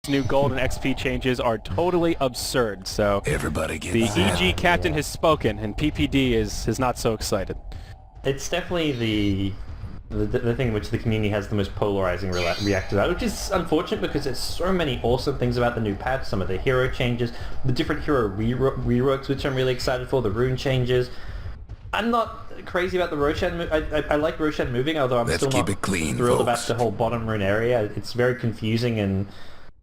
new gold and XP changes are totally absurd. So Everybody gets the EG captain has spoken, and PPD is not so excited. It's definitely the thing which the community has the most polarizing react to that, which is unfortunate because there's so many awesome things about the new patch, some of the hero changes, the different hero reworks, which I'm really excited for, the rune changes. I'm not crazy about the Roshan. I like Roshan moving, although I'm still not thrilled about the whole bottom rune area. It's very confusing and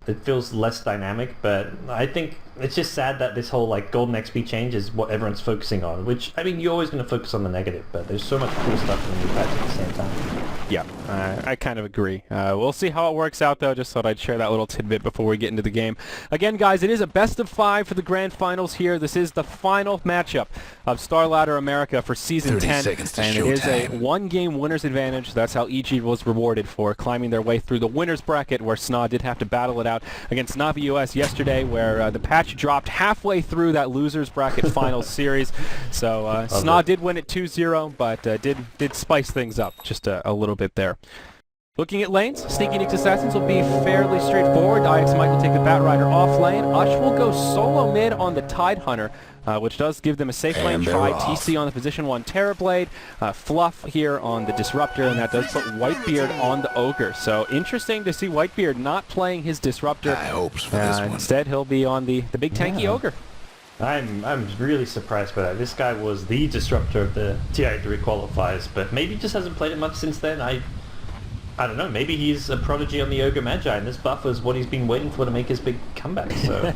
it feels less dynamic, but I think it's just sad that this whole like golden XP change is what everyone's focusing on, which, I mean, you're always going to focus on the negative, but there's so much cool stuff in the new patch at the same time. Yeah, I kind of agree. We'll see how it works out, though. Just thought I'd share that little tidbit before we get into the game. Again, guys, it is a best of 5 for the grand finals here. This is the final matchup of StarLadder America for Season 10, and it is a one-game winner's advantage. That's how EG was rewarded for climbing their way through the winner's bracket, where SNA did have to battle it out against Navi US yesterday, where the patch dropped halfway through that loser's bracket finals series. So SNA did win it 2-0, but did spice things up just a little bit there. Looking at lanes, Sneaky Nix Assassins will be fairly straightforward. IX Mike will take the Batrider off lane. Ush will go solo mid on the Tidehunter, which does give them a safe lane try. TC on the position 1 Terrorblade, Fluff here on the Disruptor, and that does put Whitebeard on the Ogre. So interesting to see Whitebeard not playing his Disruptor. High hopes for this one. Instead, he'll be on the big tanky Ogre. I'm really surprised by that. This guy was the disruptor of the TI3 qualifiers, but maybe just hasn't played it much since then. I don't know, maybe he's a prodigy on the Ogre Magi, and this buff is what he's been waiting for to make his big comeback, so...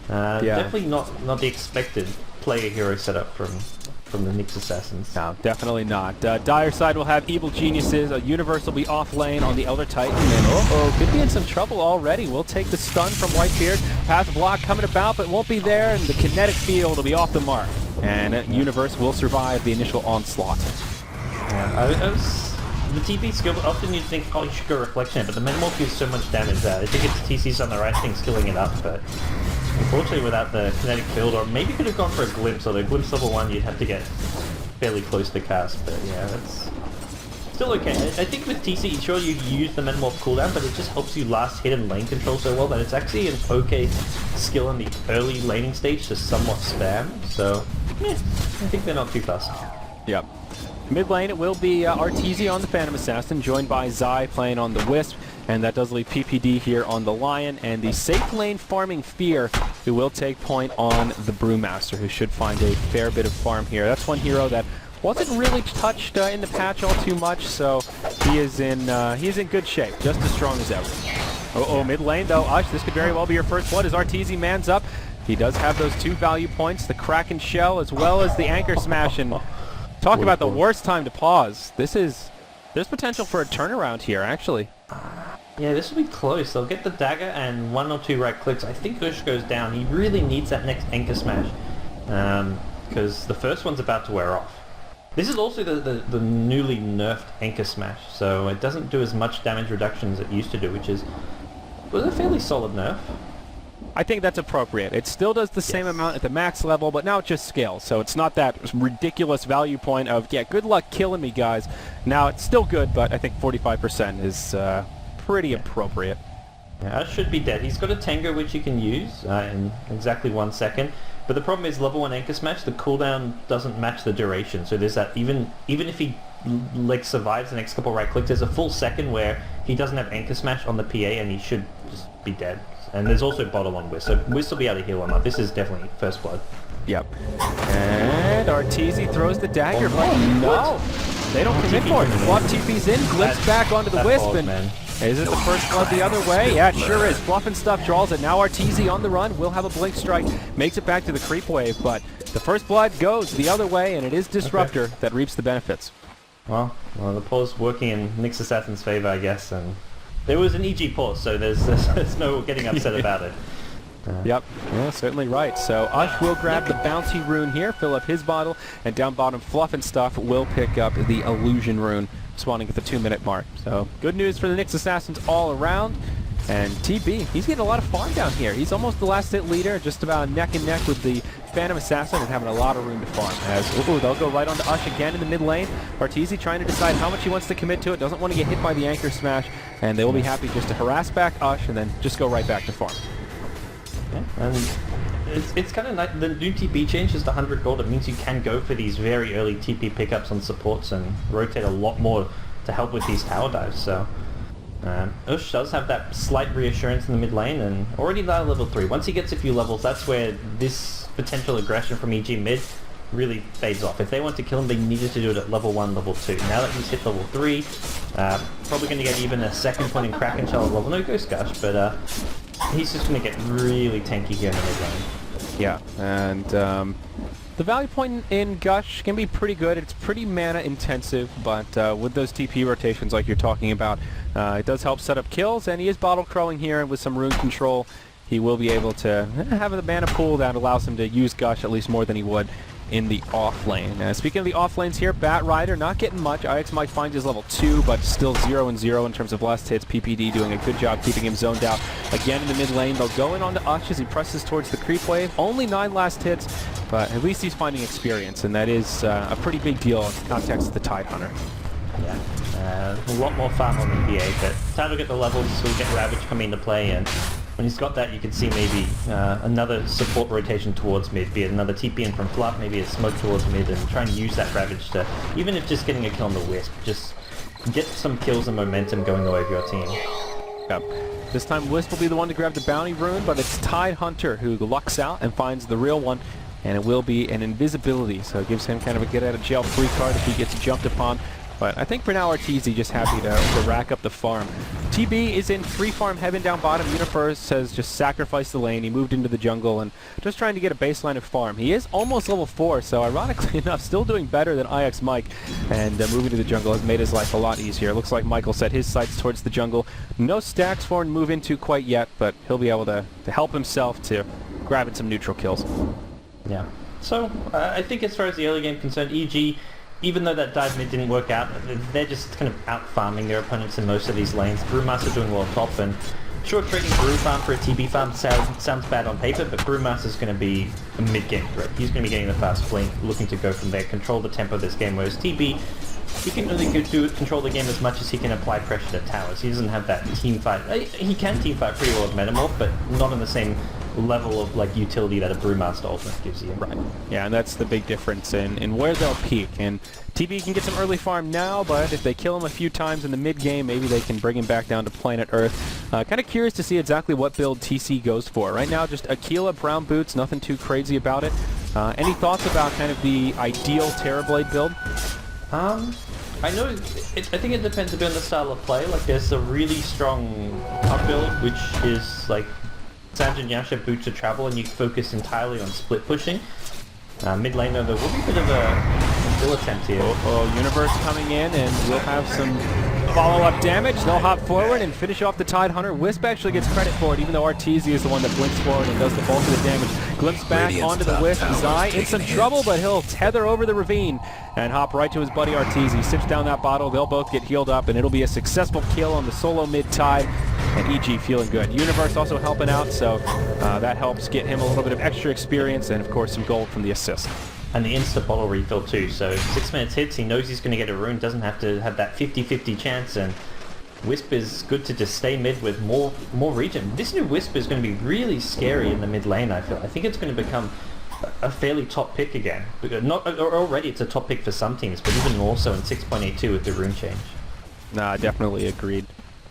Definitely not the expected player hero setup from the Nix Assassins. No, definitely not. Dire side will have Evil Geniuses, Universe will be off lane on the Elder Titan, and could be in some trouble already. We'll take the stun from Whitebeard, passive block coming about, but won't be there, and the kinetic field will be off the mark. And Universe will survive the initial onslaught. Yeah, the TP skill, often you'd think, oh, you should go Reflection, but the Metamorph gives so much damage that I think it's TC's on the right thing, skilling it up, but unfortunately without the kinetic field, or maybe could have gone for a Glimpse, although Glimpse level 1 you'd have to get fairly close to cast, but yeah, that's still okay. I think with TC, sure you use the Metamorph cooldown, but it just helps you last hit and lane control so well that it's actually an okay skill in the early laning stage to somewhat spam, so yeah, I think they're not too fast. Yep. Mid lane, it will be Arteezy on the Phantom Assassin, joined by Zai playing on the Wisp, and that does leave PPD here on the Lion, and the safe lane farming Fear, who will take point on the Brewmaster, who should find a fair bit of farm here. That's one hero that wasn't really touched in the patch all too much, so he is in good shape, just as strong as ever. Mid lane though, Ush, this could very well be your first blood as Arteezy mans up. He does have those 2 value points, the Kraken Shell as well as the Anchor Smash, and talk about the worst time to pause. There's potential for a turnaround here, actually. Yeah, this will be close. They'll get the dagger and 1 or 2 right clicks. I think Ush goes down. He really needs that next Anchor Smash, because the first one's about to wear off. This is also the newly nerfed Anchor Smash, so it doesn't do as much damage reduction as it used to do, which was a fairly solid nerf. I think that's appropriate. It still does the same amount at the max level, but now it just scales. So it's not that ridiculous value point of, yeah, good luck killing me, guys. Now it's still good, but I think 45% is pretty appropriate. Yeah, Ush should be dead. He's got a Tango which he can use in exactly 1 second. But the problem is level 1 Anchor Smash, the cooldown doesn't match the duration. So there's that, even if he like survives the next couple right clicks, there's a full second where he doesn't have Anchor Smash on the PA and he should just be dead. And there's also bottle on Wisp, so Wisp will be able to heal him up. This is definitely first blood. Yep. And Arteezy throws the dagger, but no! They don't commit for it. Fluff TP's in, glimpse back onto the Wisp, and is it the first blood the other way? Yeah, it sure is. Fluff and Stuff draws it. Now Arteezy on the run, will have a Blink Strike, makes it back to the creep wave, but the first blood goes the other way, and it is Disruptor that reaps the benefits. Well, the pause working in Nix Assassin's favor, I guess, and there was an EG pause, so there's no getting upset about it. Yep, yeah, certainly right. So Ush will grab the Bounty Rune here, fill up his bottle, and down bottom Fluff and Stuff will pick up the Illusion Rune, spawning at the 2-minute mark. So good news for the Nix Assassins all around. And TB, he's getting a lot of farm down here. He's almost the last hit leader, just about neck and neck with the Phantom Assassin is having a lot of room to farm. As they'll go right onto Ush again in the mid lane. Arteezy trying to decide how much he wants to commit to it. Doesn't want to get hit by the anchor smash, and they will be happy just to harass back Ush and then just go right back to farm. Yeah, and it's kind of nice. The new TP change is the 100 gold. It means you can go for these very early TP pickups on supports and rotate a lot more to help with these tower dives. So Ush does have that slight reassurance in the mid lane, and already now level 3. Once he gets a few levels, that's where this potential aggression from EG mid really fades off. If they want to kill him, they needed to do it at level 1, level 2. Now that he's hit level 3, probably going to get even a second point in Kraken Shell at level, no Ghost Gush, but he's just going to get really tanky here in the mid lane. Yeah, and the value point in Gush can be pretty good. It's pretty mana intensive, but with those TP rotations like you're talking about, it does help set up kills, and he is bottle crowing here, and with some rune control, he will be able to have the mana pool that allows him to use Gush at least more than he would in the off lane. Speaking of the off lanes here, Bat Rider not getting much. IX might find his level 2, but still 0-0 in terms of last hits. PPD doing a good job keeping him zoned out. Again in the mid lane, they'll go in on the Ush as he presses towards the creep wave. Only 9 last hits, but at least he's finding experience, and that is a pretty big deal in the context of the Tidehunter. Yeah, a lot more farm on the PA, but time to get the levels, we'll get Ravage coming into play, and when he's got that, you can see maybe another support rotation towards mid, be it another TP in from Fluff, maybe a smoke towards mid, and try and use that Ravage to, even if just getting a kill on the Wisp, just get some kills and momentum going away with your team. Yep. This time Wisp will be the one to grab the bounty rune, but it's Tidehunter who lucks out and finds the real one, and it will be an invisibility, so it gives him kind of a get-out-of-jail-free card if he gets jumped upon. But I think for now Arteezy just happy to rack up the farm. TB is in free farm heaven down bottom. Universe has just sacrificed the lane. He moved into the jungle and just trying to get a baseline of farm. He is almost level 4, so ironically enough, still doing better than IX Mike. And moving to the jungle has made his life a lot easier. Looks like Michael set his sights towards the jungle. No stacks for him to move into quite yet, but he'll be able to help himself to grabbing some neutral kills. Yeah. So I think as far as the early game concerned, EG, even though that dive mid didn't work out, they're just kind of out-farming their opponents in most of these lanes. Brewmaster doing well top, and sure, trading Brew farm for a TB farm sounds bad on paper, but Brewmaster's going to be a mid-game threat. He's going to be getting the fast flank, looking to go from there, control the tempo of this game, whereas TB, he can only control the game as much as he can apply pressure to towers. He doesn't have that team fight. He can team fight pretty well with Metamorph, but not on the same level of like utility that a Brewmaster ultimate gives you. Right. Yeah, and that's the big difference in where they'll peak. And TB can get some early farm now, but if they kill him a few times in the mid game, maybe they can bring him back down to planet Earth. Kind of curious to see exactly what build TC goes for. Right now, just Aquila, Brown Boots, nothing too crazy about it. Any thoughts about kind of the ideal Terrorblade build? I know, I think it depends a bit on the style of play. Like, there's a really strong up build, which is like Sanjin Yasha Boots of Travel, and you focus entirely on split pushing. Mid lane though, there will be a bit of a kill attempt here. Universe coming in, and we'll have some follow-up damage. They'll hop forward and finish off the Tidehunter. Wisp actually gets credit for it, even though Arteezy is the one that blinks forward and does the bulk of the damage. Glimpse back onto the Wisp. Zai in some trouble, but he'll tether over the ravine and hop right to his buddy Arteezy. Sips down that bottle. They'll both get healed up, and it'll be a successful kill on the solo mid-tide. And EG feeling good. Universe also helping out, so that helps get him a little bit of extra experience, and of course some gold from the assist. And the insta bottle refill too, so 6 minutes hits, he knows he's going to get a rune, doesn't have to have that 50-50 chance, and Wisp is good to just stay mid with more regen. This new Wisp is going to be really scary in the mid lane, I feel. I think it's going to become a fairly top pick again. Already it's a top pick for some teams, but even more so in 6.82 with the rune change. Nah, definitely agreed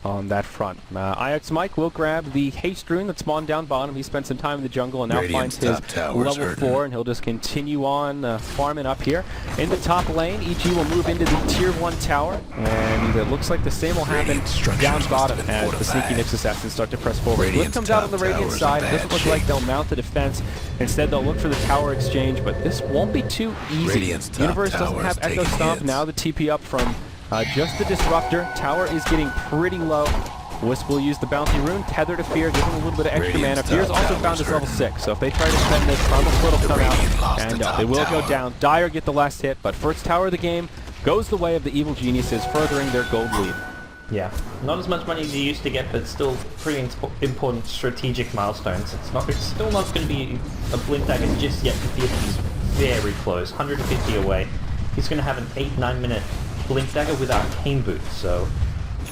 on that front. IX Mike will grab the haste rune that spawned down bottom. He spent some time in the jungle and now finds his level 4, and he'll just continue on farming up here. In the top lane, EG will move into the tier 1 tower, and it looks like the same will happen down bottom as the sneaky Nyx assassins start to press forward. Glyph comes out on the Radiant side. It doesn't look like they'll mount the defense. Instead, they'll look for the tower exchange, but this won't be too easy. Universe doesn't have Echo Stomp. Now the TP up from just the Disruptor. Tower is getting pretty low. Wisp will use the Bounty Rune, Tether to Fear, give him a little bit of extra mana. Fear's also found his level 6, so if they try to spend this, Primal Split will come out, and they will go down. Dire get the last hit, but first tower of the game goes the way of the Evil Geniuses, furthering their gold lead. Yeah, not as much money as you used to get, but still pretty important strategic milestones. It's still not going to be a blink dagger just yet. The he's very close, 150 away. He's going to have an 8-9 minute blink dagger with arcane boots, so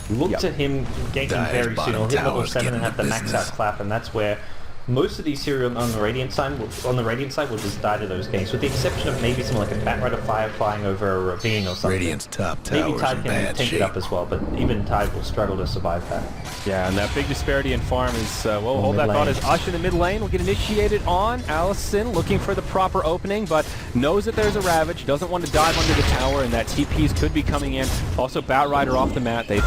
look to him ganking very soon. He'll hit level 7 and have the max out clap, and that's where most of these heroes on the Radiant side will just die to those ganks, with the exception of maybe something like a Batrider Fire flying over a ravine or something. Radiant's top Maybe tower's Tide in can bad tank shape. it up as well, but even Tide will struggle to survive that. Yeah, and that big disparity in farm is, well, hold that mid thought lane. as Ush in the mid lane will get initiated on. Allison looking for the proper opening, but knows that there's a Ravage, doesn't want to dive under the tower, and that TPs could be coming in. Also, Batrider off the map. They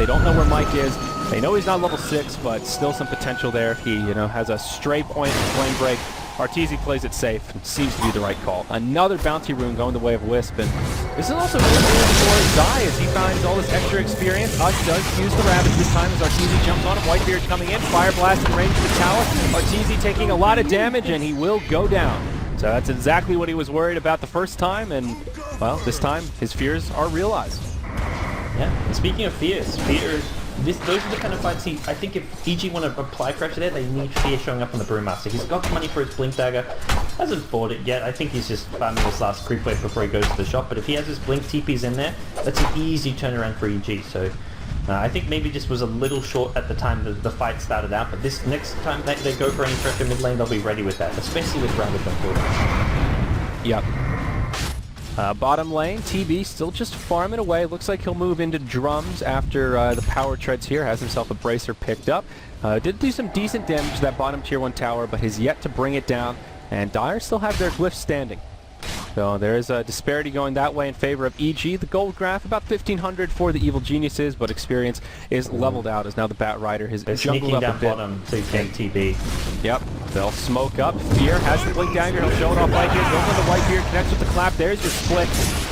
don't know where Mike is. They know he's not level 6, but still some potential there if he, has a stray point and flame break. Arteezy plays it safe and seems to be the right call. Another bounty rune going the way of Wisp, and this is also really good for Zai as he finds all this extra experience. Ush does use the Ravage this time as Arteezy jumps on him. Whitebeard coming in, Fire Blast in range of the tower. Arteezy taking a lot of damage, and he will go down. So that's exactly what he was worried about the first time, and, well, this time his fears are realized. Yeah, and speaking of fears, those are the kind of fights I think if EG want to apply pressure there, they need Fear showing up on the Brewmaster. He's got the money for his Blink Dagger, hasn't bought it yet. I think he's just farming this last creep wave before he goes to the shop, but if he has his Blink TPs in there, that's an easy turnaround for EG. So I think maybe just was a little short at the time the fight started out, but this next time they go for any pressure mid lane, they'll be ready with that, especially with Ravage on board. Yep. Bottom lane, TB still just farming away. Looks like he'll move into drums after the power treads here. Has himself a bracer picked up. Did do some decent damage to that bottom tier 1 tower, but has yet to bring it down. And Dire still have their glyphs standing. So there is a disparity going that way in favor of EG. The gold graph, about 1,500 for the Evil Geniuses, but experience is leveled out as now the Batrider has They're jungled sneaking up down a bit. bottom to get TB. Yep, they'll smoke up. Fear has the Blink Dagger. He'll show it off right here. Goes on the Whitebeard, connects with the clap. There's your split.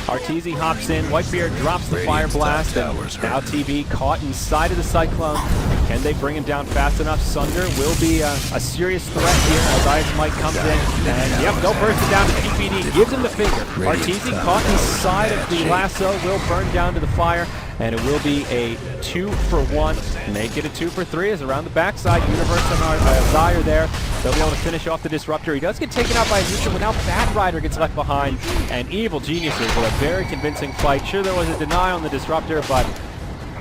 Arteezy hops in. Whitebeard drops the Fire Blast. And now TB caught inside of the Cyclone. Can they bring him down fast enough? Sunder will be a serious threat here as Ice Mike comes in. And yep, they'll burst it down to PPD. Gives him the finger. Arteezy caught inside of the lasso. Will burn down to the fire. And it will be a 2-for-1. Make it a 2-for-3 as around the backside, Universe and Zai are there. They'll be able to finish off the Disruptor. He does get taken out by a neutral, but now Batrider gets left behind. And Evil Geniuses with a very convincing fight. Sure, there was a deny on the Disruptor, but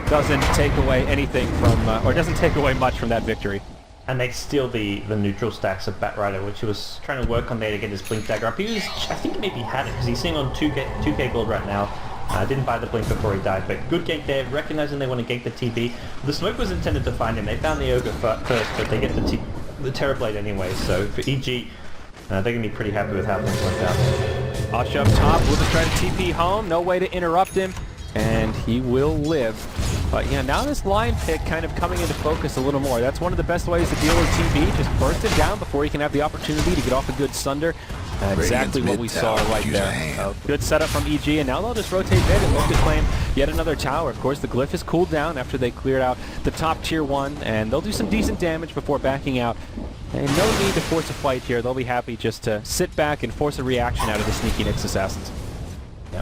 doesn't take away anything from, or doesn't take away much from that victory. And they steal the neutral stacks of Batrider, which he was trying to work on there to get his Blink Dagger up. He was, I think maybe he had it, because he's sitting on 2k gold right now. Didn't buy the Blink before he died, but good gank there, recognizing they want to gank the TB. The smoke was intended to find him. They found the Ogre first, but they get the Terrorblade anyway, so for EG, they're going to be pretty happy with how things went out. Ush up top, will just try to TP home, no way to interrupt him, and he will live. But yeah, now this Lion Pick kind of coming into focus a little more. That's one of the best ways to deal with TB, just burst him down before he can have the opportunity to get off a good Sunder. Exactly what we saw right there. Good setup from EG, and now they'll just rotate mid and look to claim yet another tower. Of course, the glyph is cooled down after they cleared out the top tier 1, and they'll do some decent damage before backing out. And no need to force a fight here. They'll be happy just to sit back and force a reaction out of the sneaky Nyx Assassins. Yeah.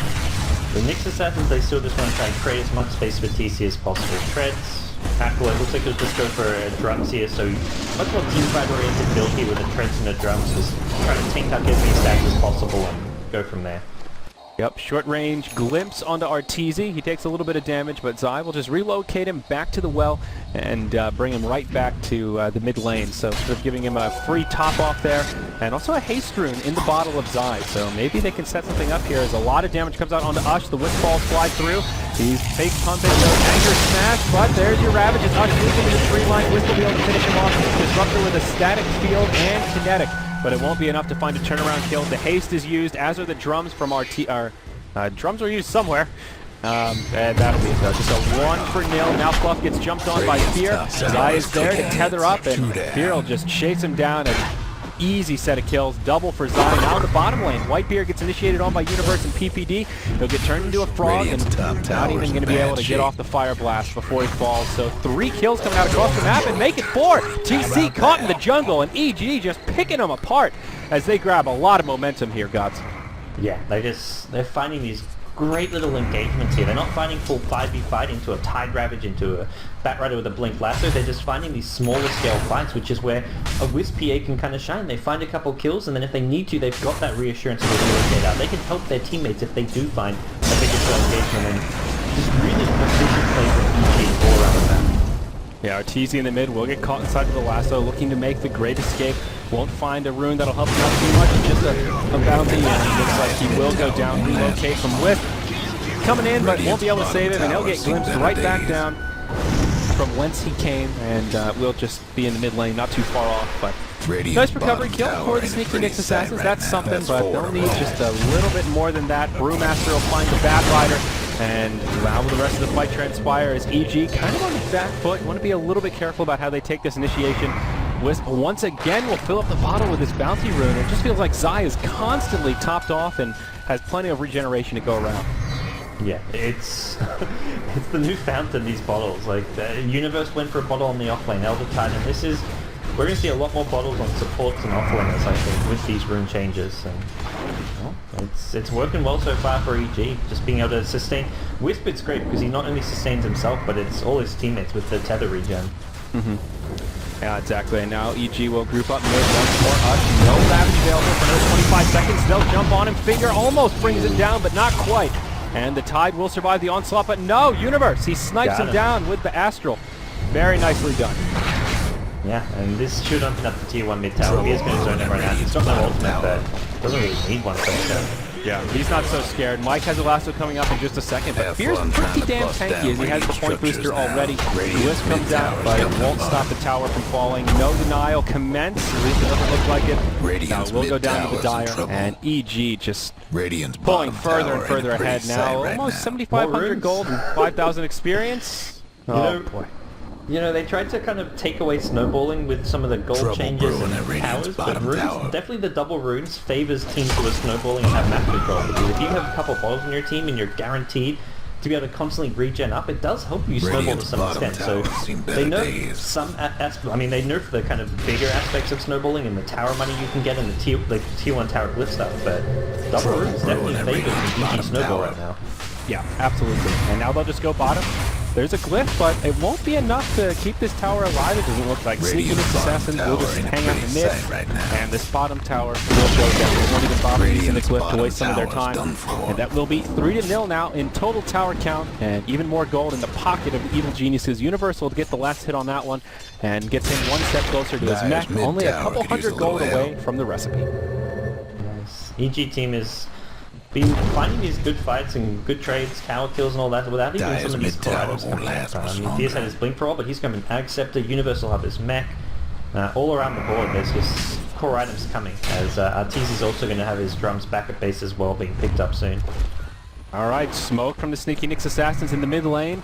The Nyx Assassins, they still just want to try and create as much space for TC as possible. Treads, Acolyte, looks like they'll just go for drums here, so much more teamfight oriented build here with the treads and the drums, just try to tank up as many stacks as possible and go from there. Yep, short range glimpse onto Arteezy. He takes a little bit of damage, but Zai will just relocate him back to the well and bring him right back to the mid lane. So sort of giving him a free top off there, and also a haste rune in the bottle of Zai. So maybe they can set something up here as a lot of damage comes out onto Ush. The Wisp balls fly through. He's fake pumping, no anger smash, but there's your Ravage. As Ush moves into the tree line, Wisp will be able to finish him off. Disruptor with a static field and kinetic. But it won't be enough to find a turnaround kill. The haste is used, as are the drums from our drums are used somewhere. And that'll be it though. Just a 1-0. Now Fluff gets jumped on by Fear. Zai is there to tether up, and Fear will just chase him down. An easy set of kills. Double for Zai. Now in the bottom lane, Whitebeard gets initiated on by Universe and PPD. He'll get turned into a frog and not even going to be able to get off the Fire Blast before he falls. So 3 kills coming out across the map and make it 4. TC caught in the jungle, and EG just picking them apart as they grab a lot of momentum here, Gods. Yeah, they're finding these great little engagements here. They're not finding full 5v5 into a Tide Ravage, into a Batrider with a Blink Lasso. They're just finding these smaller scale fights, which is where a Wisp PA can kind of shine. They find a couple kills, and then if they need to, they've got that reassurance of a relocate out. They can help their teammates if they do find a bigger scale engagement, and just really efficient play from EG all around the map. Yeah, Arteezy in the mid will get caught inside of the lasso, looking to make the great escape. Won't find a rune that'll help him out too much, just a bounty, and it looks like he will go down, relocate from Wisp. Coming in, but won't be able to save him, and he'll get glimpsed right back down from whence he came, and will just be in the mid lane, not too far off, but nice recovery kill for the Sneaky Nyx Assassins. That's something, but they'll need just a little bit more than that. Brewmaster will find the Batrider, and how will the rest of the fight transpire as EG kind of on the back foot. You want to be a little bit careful about how they take this initiation. Wisp once again will fill up the bottle with his bounty rune. It just feels like Zai is constantly topped off and has plenty of regeneration to go around. Yeah, it's it's the new fountain, these bottles. Like, the Universe went for a bottle on the offlane, Elder Titan. This is, we're going to see a lot more bottles on supports and offlaners, I think, with these rune changes. And, well, it's working well so far for EG, just being able to sustain. Wisp, it's great because he not only sustains himself, but it's all his teammates with the tether regen. Yeah, exactly. And now EG will group up mid once more. No Ravage available for another 25 seconds. They'll jump on him. Finger almost brings him down, but not quite. And the Tide will survive the onslaught, but no, Universe, he snipes him down with the Astral. Very nicely done. Yeah, and this should open up the tier 1 mid tower. He is going to zone him right now. He's got no ultimate, but doesn't really need one for himself. Yeah, he's not so scared. Mike has a lasso coming up in just a second, but Fear's pretty damn tanky as he has the point booster already. The Wisp comes out, but it won't stop the tower from falling. No denial commence, at least it doesn't look like it. Now we'll go down to the Dire, and EG just pulling further and further ahead now. Almost 7,500 gold and 5,000 experience. Oh boy. You know, they tried to kind of take away snowballing with some of the gold changes and powers, but runes, definitely the double runes favors teams who are snowballing and have map control. Because if you have a couple bottles in your team and you're guaranteed to be able to constantly regen up, it does help you snowball to some extent. So they nerf some aspects. I mean, they nerf the kind of bigger aspects of snowballing and the tower money you can get and the tier 1 tower glyph stuff, but double runes definitely favors the EG snowball right now. Yeah, absolutely. And now they'll just go bottom. There's a glyph, but it won't be enough to keep this tower alive. It doesn't look like. Sneaky Nyx Assassins will just hang out in the mid, and this bottom tower will go down. They won't even bother using the glyph to waste some of their time. And that will be 3-0 now in total tower count, and even more gold in the pocket of the Evil Geniuses. Universal will get the last hit on that one, and gets him one step closer to his mech, only a couple hundred gold away from the recipe. Nice. EG team is been finding these good fights and good trades, tower kills and all that without even some of these core items coming out. I mean, Fierce had his Blink for all, but he's coming Ag Scepter, Universal have his mech. All around the board there's just core items coming, as Arteezy's also going to have his drums back at base as well, being picked up soon. Alright, smoke from the Sneaky Nyx Assassins in the mid lane.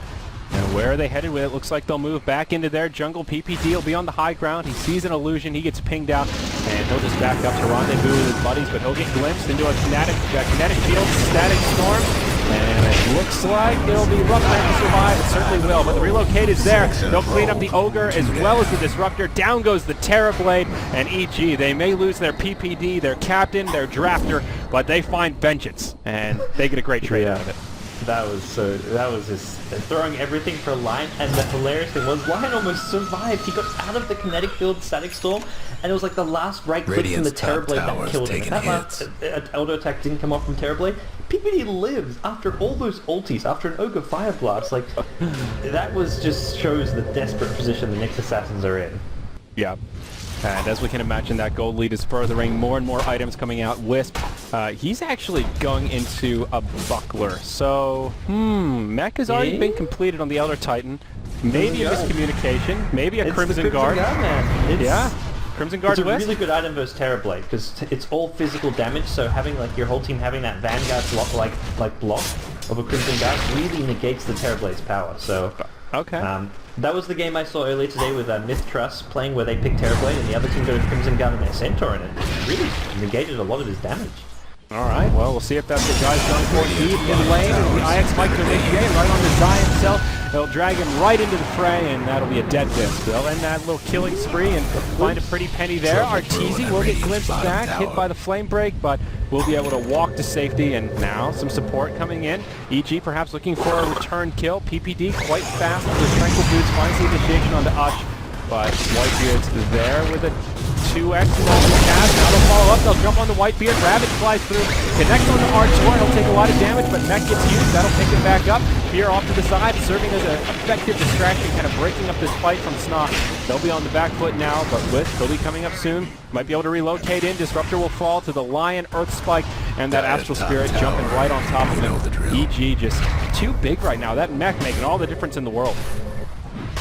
And where are they headed with it? Looks like they'll move back into their jungle. PPD will be on the high ground. He sees an illusion. He gets pinged out, and he'll just back up to rendezvous with his buddies, but he'll get glimpsed into a kinetic field, static storm, and it looks like it'll be rough time to survive. It certainly will, but the relocate is there. They'll clean up the Ogre as well as the Disruptor. Down goes the Terrorblade, and EG, they may lose their PPD, their captain, their drafter, but they find vengeance, and they get a great trade out of it. That was just throwing everything for Lion, and the hilarious thing was Lion almost survived. He got out of the kinetic field static storm, and it was like the last right click from the Terrorblade that killed him. If that last Elder attack didn't come off from Terrorblade, PPD lives after all those ultis, after an Ogre Fire Blast. Like, that was just shows the desperate position the Nyx Assassins are in. Yeah. And as we can imagine, that gold lead is furthering, more and more items coming out. Wisp, he's actually going into a buckler. So, mech has already been completed on the Elder Titan. Maybe a miscommunication, maybe a Crimson Guard. Yeah, Crimson Guard Wisp. It's a really good item versus Terrorblade, because it's all physical damage, so having like your whole team having that Vanguard block, like block of a Crimson Guard really negates the Terrorblade's power. So, okay. That was the game I saw earlier today with Myth Trust playing, where they picked Terrorblade and the other team got a Crimson Guard and their Centaur, and it really negated a lot of his damage. Alright, well, we'll see if that's the guy's going for. Deep in lane, the IX Mike to initiate right on the Zai himself, They'll drag him right into the fray, and that'll be a dead disc. They'll end that little killing spree and find a pretty penny there. Arteezy will get glimpsed back, hit by the flame break, but will be able to walk to safety, and now some support coming in. EG perhaps looking for a return kill. PPD quite fast with the Tranquil Boots, finds the initiation onto Ush, but Whitebeard's there with a 2x cast. Now they'll follow up, they'll jump on the Whitebeard. Ravage flies through, connects on the R2, he'll take a lot of damage, but Mech gets used, that'll pick him back up. Fear off to the side, serving as an effective distraction, kind of breaking up this fight from Snock. They'll be on the back foot now, but Wisp will be coming up soon. Might be able to relocate in. Disruptor will fall to the Lion, Earth Spike, and that Astral Spirit jumping right on top of him. EG just too big right now. That Mech making all the difference in the world.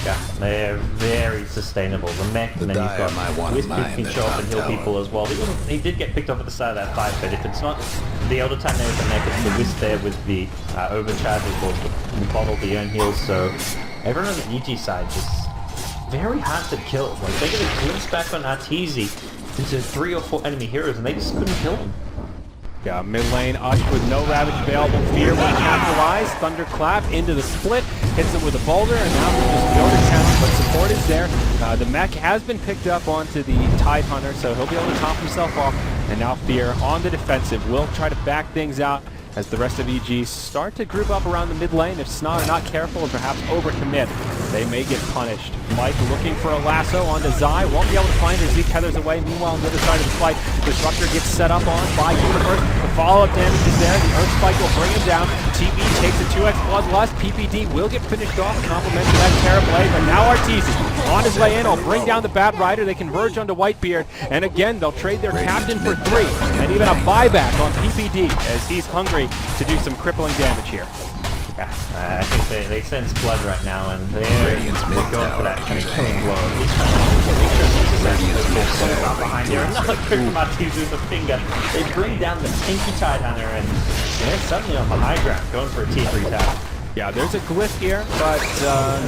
Yeah, they're very sustainable. The Mech, and then you've got Wisp can show up and heal people as well. He did get picked off at the start of that fight, but if it's not the older time there with the Mech, it's the Wisp there with the overcharge as well as the bottle, the own heals. So everyone on the EG side just very hard to kill. Like they get a glimpse back on Arteezy into 3 or 4 enemy heroes, and they just couldn't kill him. Yeah, mid lane, Ush with no Ravage available. Fear will capitalize. Thunderclap into the split. Hits it with a boulder, and now we just go to town, but support is there. The Mech has been picked up onto the Tidehunter, so he'll be able to top himself off. And now Fear on the defensive will try to back things out as the rest of EG start to group up around the mid lane. If Sna are not careful and perhaps overcommit, they may get punished. Mike looking for a lasso onto Zai, won't be able to find her. Zeke heathers away. Meanwhile, on the other side of the fight, Disruptor gets set up on by Universe. The follow-up damage is there. The Earth Spike will bring him down. TB takes a 2x bloodlust. PPD will get finished off, complimenting that Terra Blade, but now Arteezy on his way in. He'll bring down the Bat Rider. They converge onto Whitebeard, and again, they'll trade their captain for 3, and even a buyback on PPD as he's hungry to do some crippling damage here. Yeah, I think they sense blood right now, and they're going for that kind of killing blow. He's trying to make sure that behind here. Another quick from Arteezy with a finger. They bring down the Tinky Tidehunter, and they're suddenly on the high ground, going for a T3 tower. Yeah, there's a glyph here, but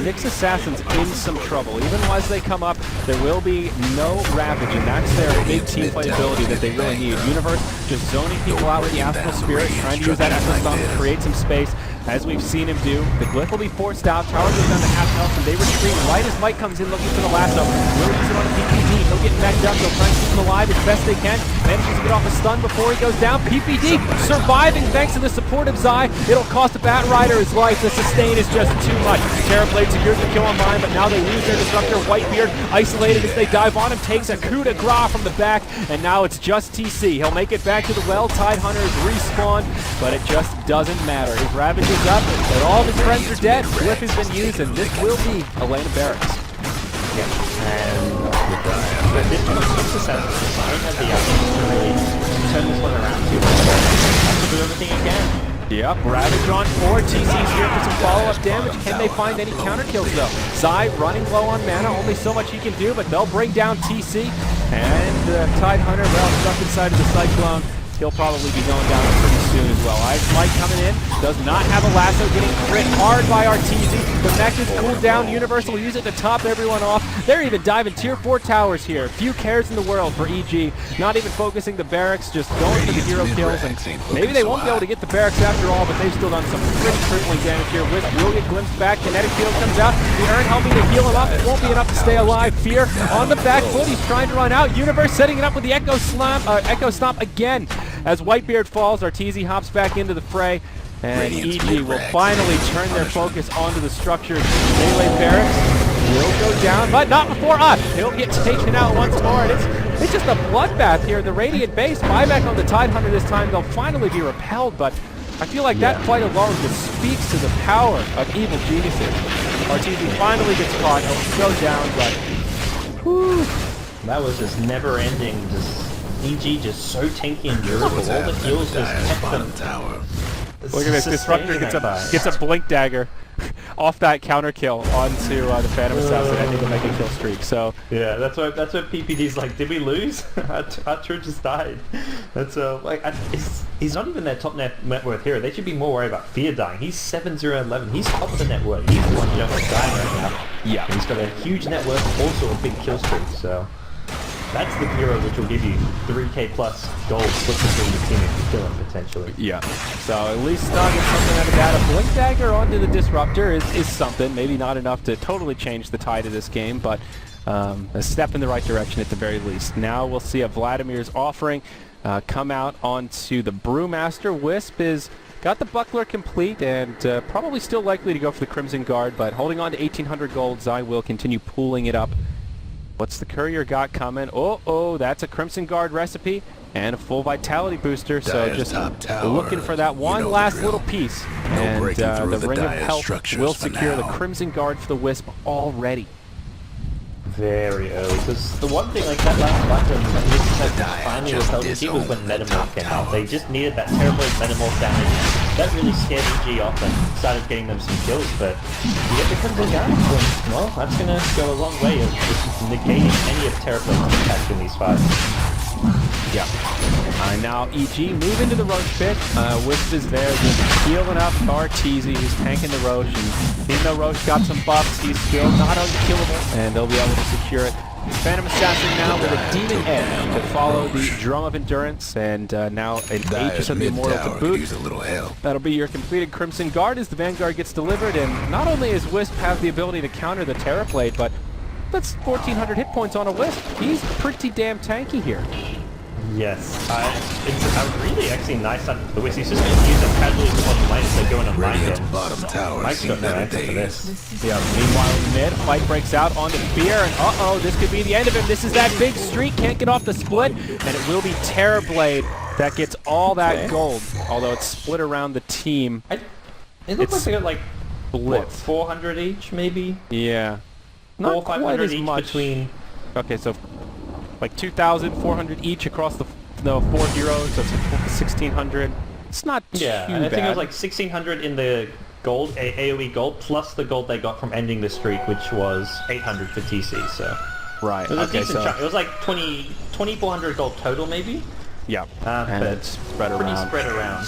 Nyx Assassin's in some trouble. Even as they come up, there will be no Ravage, and that's their big team play ability that they really need. Universe just zoning people out with the Astral Spirit, trying to use that Echo Stomp to create some space, as we've seen him do. The glyph will be forced out, tower goes down to half health, and they retreat right as Mike comes in looking for the lasso. Will use it on PPD, he'll get backed up, they'll try and keep him alive as best they can. Manages to get off a stun before he goes down. PPD surviving thanks to the support of Zai. It'll cost the Bat Rider his life. The sustain is just too much. Terra Blade secures the kill on mine, but now they lose their Disruptor. Whitebeard isolated as they dive on him, takes a coup de grace from the back, and now it's just TC. He'll make it back to the well. Tidehunters respawn, but it just doesn't matter. His Ravage is up, but all of his friends are dead. Glyph has been used, and this will be a lane of barracks. Yeah, and this one looks to set I don't have the options to really turn this one around too much. Have to do everything again. Yep, Ravage on 4. TC's here for some follow-up damage. Can they find any counter kills though? Zai running low on mana, only so much he can do, but they'll bring down TC. And Tidehunter, well, stuck inside of the Cyclone. He'll probably be going down pretty soon as well. Ice Mike coming in, does not have a lasso, getting crit hard by Arteezy. The Mech is cooled down, Universal will use it to top everyone off. They're even diving tier 4 towers here. Few cares in the world for EG. Not even focusing the barracks, just going for the hero kills. And maybe they won't be able to get the barracks after all, but they've still done some pretty crippling damage here. Wisp will get glimpsed back, Kinetic Field comes out. The Urn helping to heal him up, it won't be enough to stay alive. Fear on the back foot, he's trying to run out. Universe setting it up with the Echo Stomp again. As Whitebeard falls, Arteezy hops back into the fray, and EG will finally turn their focus onto the structures. Melee Barracks will go down, but not before us. He'll get taken out once more, and it's just a bloodbath here in the Radiant base. Buyback on the Tidehunter this time. They'll finally be repelled, but I feel like that fight alone just speaks to the power of evil geniuses. Arteezy finally gets caught. He'll go down, but whew. That was just never-ending, EG just so tanky and durable. All the heals just kept them. Look at this. Disruptor gets a blink dagger off that counter kill onto the Phantom Assassin, ending the mega kill streak. So yeah, that's what PPD's like. Did we lose? Our true just died. That's he's not even their top net worth hero. They should be more worried about Fear dying. He's 7-0-11. He's top of the net worth. He's the one who don't dying right now. Yeah, and he's got a huge net worth, also a big kill streak. So That's the hero which will give you 3k plus gold split between the team if you kill him potentially. Yeah. So at least Snog gets something out of that. A Blink Dagger onto the Disruptor is something. Maybe not enough to totally change the tide of this game, but a step in the right direction at the very least. Now we'll see a Vladimir's offering come out onto the Brewmaster. Wisp is got the Buckler complete and probably still likely to go for the Crimson Guard, but holding on to 1,800 gold, Zai will continue pooling it up. What's the Courier got coming? Oh, that's a Crimson Guard recipe and a full Vitality booster, so just looking for that one last little piece. And the Ring of Health will secure the Crimson Guard for the Wisp already. Very early, because the one thing, like that last fight when Mrs. finally was held EG was when Metamorph came out. They just needed that terrible Metamorph damage. That really scared EG off and started getting them some kills, but you get the Crimson Guard, and, well, that's going to go a long way of just negating any of Terraplane's impact in these fights. Yeah. Now EG move into the Roche pit. Wisp is there just healing up Arteezy, who's tanking the Roche, and even though Roche got some buffs, he's still not unkillable, and they'll be able to secure it. Phantom Assassin now with a Demon Edge to follow the Drum of Endurance, and now an Aegis of the Immortal to boot. That'll be your completed Crimson Guard as the Vanguard gets delivered, and not only does Wisp have the ability to counter the Terrorblade, but that's 1,400 hit points on a Wisp. He's pretty damn tanky here. Yes, it's a really actually nice on the Wisp. He's just going to use it casually for one lane as they go in and mine him. Mike's got no answer for this. Yeah, meanwhile in mid, fight breaks out onto Fear, and uh-oh, this could be the end of him. This is that big streak, can't get off the split, and it will be Terrorblade that gets all that gold, although it's split around the team. It looks like they got like, what, 400 each maybe? Yeah. Not 400 or quite 500 as each much. between... Okay, so like 2,400 each across the 4 heroes, that's 1,600. It's not too bad. I think it was like 1,600 in the gold, AoE gold, plus the gold they got from ending the streak, which was 800 for TC, so... Right, it was a decent chunk. It was like 2,400 gold total, maybe? Yeah, and but it's spread pretty around. spread around.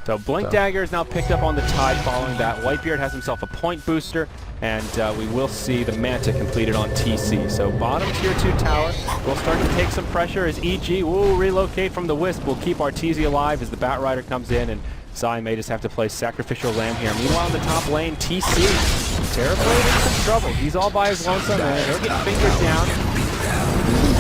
So Blink Dagger is now picked up on the tide following that. Whitebeard has himself a point booster, and we will see the Manta completed on TC. So bottom tier 2 tower will start to take some pressure as EG will relocate from the Wisp. Will keep Arteezy alive as the Batrider comes in, and Zai may just have to play Sacrificial Lamb here. Meanwhile in the top lane, TC, Terrorblade in some trouble. He's all by his lonesome, and he'll get fingered down.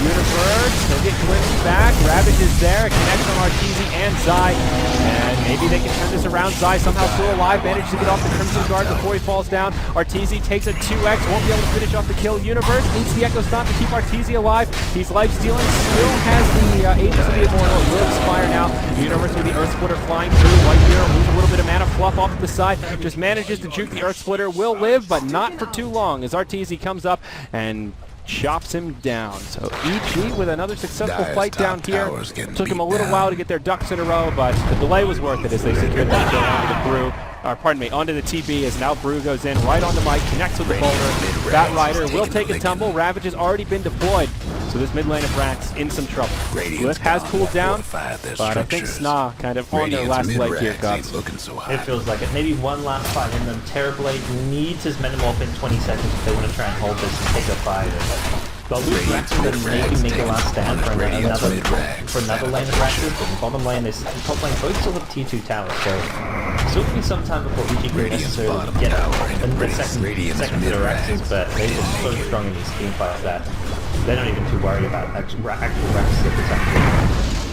Universe, he'll get glimpsed back. Ravage is there, connects on Arteezy and Zai, and maybe they can turn this around. Zai somehow still alive, manages to get off the Crimson Guard before he falls down. Arteezy takes a 2x, won't be able to finish off the kill. Universe needs the Echo Stomp to keep Arteezy alive. He's life stealing, still has the Aegis of the Immortal. It will expire now. Universe with the Earth Splitter flying through. Whitebeard loses a little bit of mana fluff off to the side, just manages to juke the Earth Splitter. Will live, but not for too long as Arteezy comes up and chops him down. So EG with another successful fight down here. Took him a little while to get their ducks in a row, but the delay was worth it as they secured that kill onto the Brew. Onto the TB as now Brew goes in right on the mic, connects with the boulder. Batrider will take a tumble. Ravage has already been deployed, so this mid lane of Rax in some trouble. Glyph has cooled down, but I think Sna kind of on their last leg here, Gods. It feels like it. Maybe one last fight in them. Terrorblade needs his Metamorph in 20 seconds if they want to try and hold this and take a fight. They'll lose Raxus and maybe make a last stand for another lane of Raxus, but bottom lane is top lane both still have T2 towers, so still be some time before EG can necessarily get the second bit of Raxus, but they're just so strong in these team fights that they're not even too worried about actual Raxus at this time.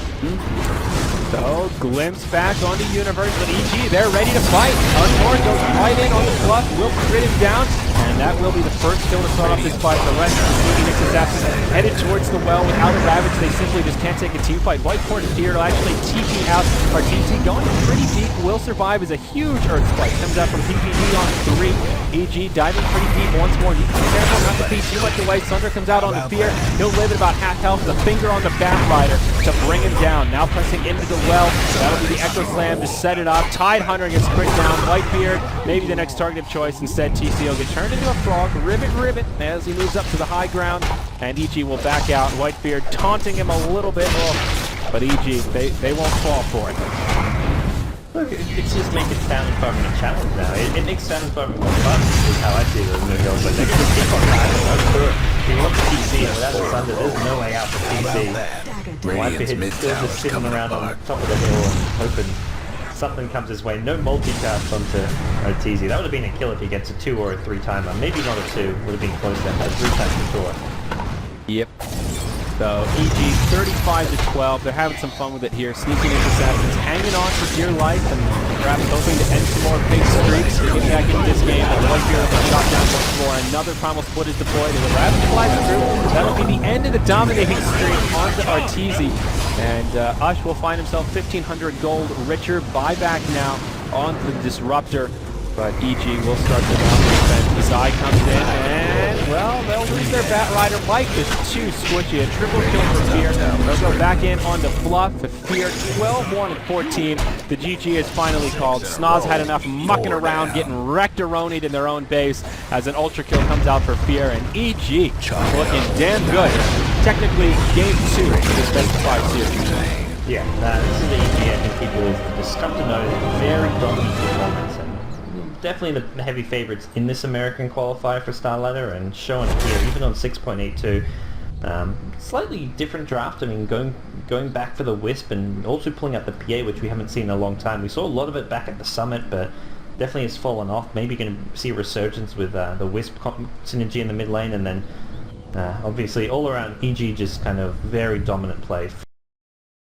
So, glimpse back onto Universe, but EG, they're ready to fight. Unborn goes right in on the bluff, will crit him down, and that will be the first kill to start off this fight. The rest of the Sneaky Nix Assassins headed towards the well without a Ravage. They simply just can't take a team fight. Whitebeard here will actually TP out. Arteezy going pretty deep, will survive as a huge Earth Spike. Comes out from TPD on 3. EG diving pretty deep once more. Needs to be careful not to feed too much away. Sunder comes out on the Fear. He'll live at about half health. The finger on the Batrider to bring him down. Now pressing into the well. That'll be the Echo Slam to set it up. Tidehunter gets crit down. Whitebeard, maybe the next target of choice. Instead, TC will get turned into a frog. Rivet as he moves up to the high ground. And EG will back out. Whitebeard taunting him a little bit. But EG, they won't fall for it. Look, it's just making Sound Farming a challenge now. It makes Sound Farming more fun, is how I see it. Like, they're going to keep on diving. he wants TC, and without the Thunder, there's no way out for TC. Radiant's mid Still just tower's sitting coming around on apart. top of the hill and hoping something comes his way. No multicast onto OTZ. That would have been a kill if he gets a 2 or a 3 timer. Maybe not a 2, would have been close to that. 3 times for sure. Yep. So EG 35 to 12. They're having some fun with it here. Sneaking into assassins, hanging on for dear life, and perhaps hoping to end some more big streaks to get back into this game. But White Beard with a shotgun once more. Another Primal Split is deployed. And the Ravage flies through. That'll be the end of the dominating streak onto Arteezy. And Ush will find himself 1,500 gold richer. Buyback now on the Disruptor. But EG will start the defense. Zai comes in, and, well, they'll lose their Batrider. Mike is too squishy. A triple kill for Fear. They'll go back in on the Fluff for Fear. 12-1 and 14. The GG is finally called. Snoz had enough mucking around, getting wrecked-a-ronied in their own base as an Ultra Kill comes out for Fear. And EG looking damn good. Technically, game 2 of this best of 5 series. Yeah, this is the EG I think people have just come to know. Very dominant performance, and definitely the heavy favorites in this American qualifier for StarLadder, and showing it here, even on 6.82. Slightly different draft. I mean, going back for the Wisp and also pulling out the PA, which we haven't seen in a long time. We saw a lot of it back at the Summit, but definitely has fallen off. Maybe going to see a resurgence with the Wisp synergy in the mid lane, and then obviously all around EG just kind of very dominant play.